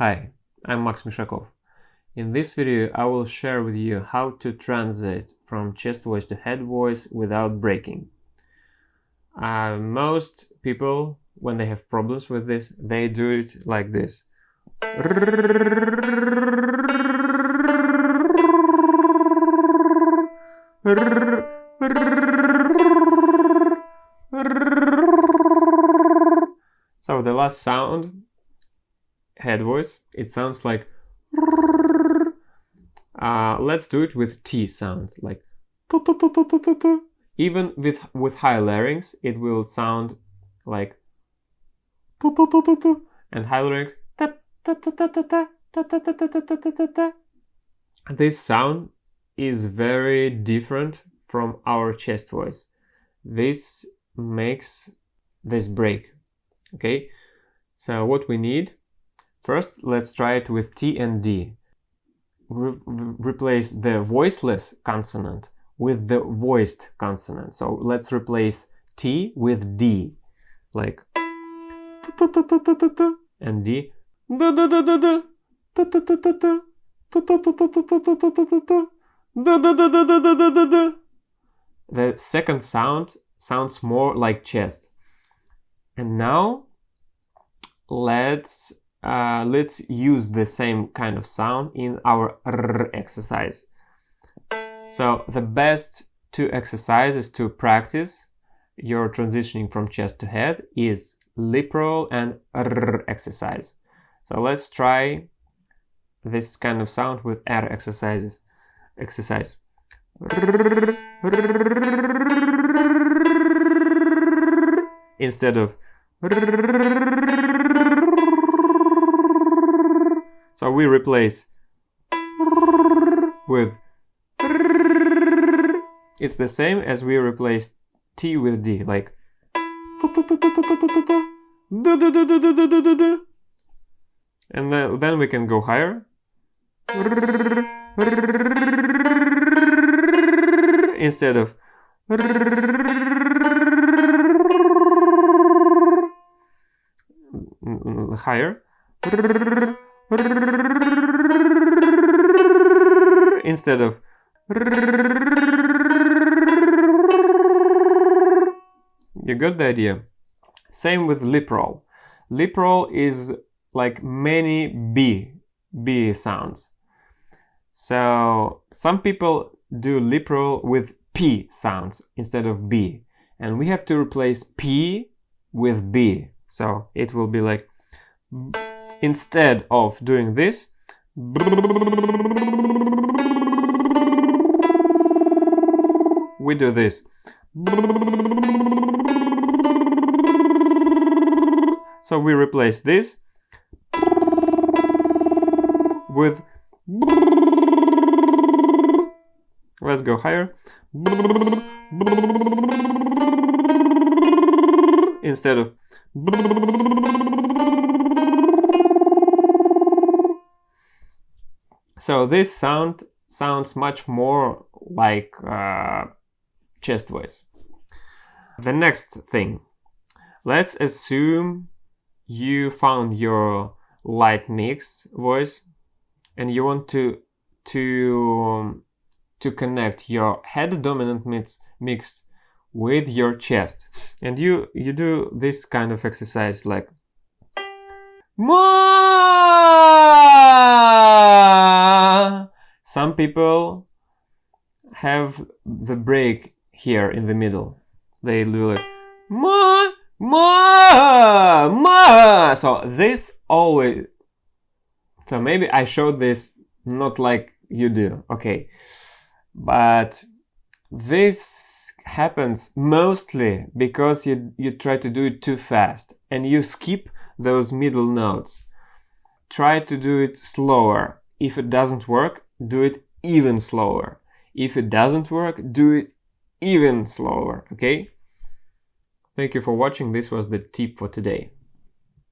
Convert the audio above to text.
Hi, I'm Max Mishakov. In this video I will share with you how to transit from chest voice to head voice without breaking. Most people, when they have problems with this, they do it like this. So the last sound, head voice, it sounds like let's do it with T sound, like even with high larynx it will sound like and high larynx. This sound is very different from our chest voice. This makes this break. Okay, so what we need first, let's try it with T and D. Replace the voiceless consonant with the voiced consonant. So let's replace T with D, like and D. The second sound sounds more like chest. And now let's use the same kind of sound in our R exercise. So the best two exercises to practice your transitioning from chest to head is lip roll and R exercise. So let's try this kind of sound with R exercise. Instead of so we replace with it's the same as we replace T with D, like and then we can go higher instead of higher instead of you got the idea. Same with lip roll. Lip roll is like many B sounds. So some people do lip roll with P sounds instead of B, and we have to replace P with B. So it will be like, instead of doing this, we do this. So we replace this with, let's go higher, instead of so this sound sounds much more like chest voice. The next thing, let's assume you found your light mix voice and you want to connect your head dominant mix with your chest, and you do this kind of exercise like Ma! Some people have the break here in the middle. They do like Ma, Ma, Ma. So this always. So maybe I showed this not like you do. Okay, but this happens mostly because you try to do it too fast and you skip those middle notes. Try to do it slower. If it doesn't work, do it even slower. If it doesn't work, do it even slower. Okay? Thank you for watching. This was the tip for today.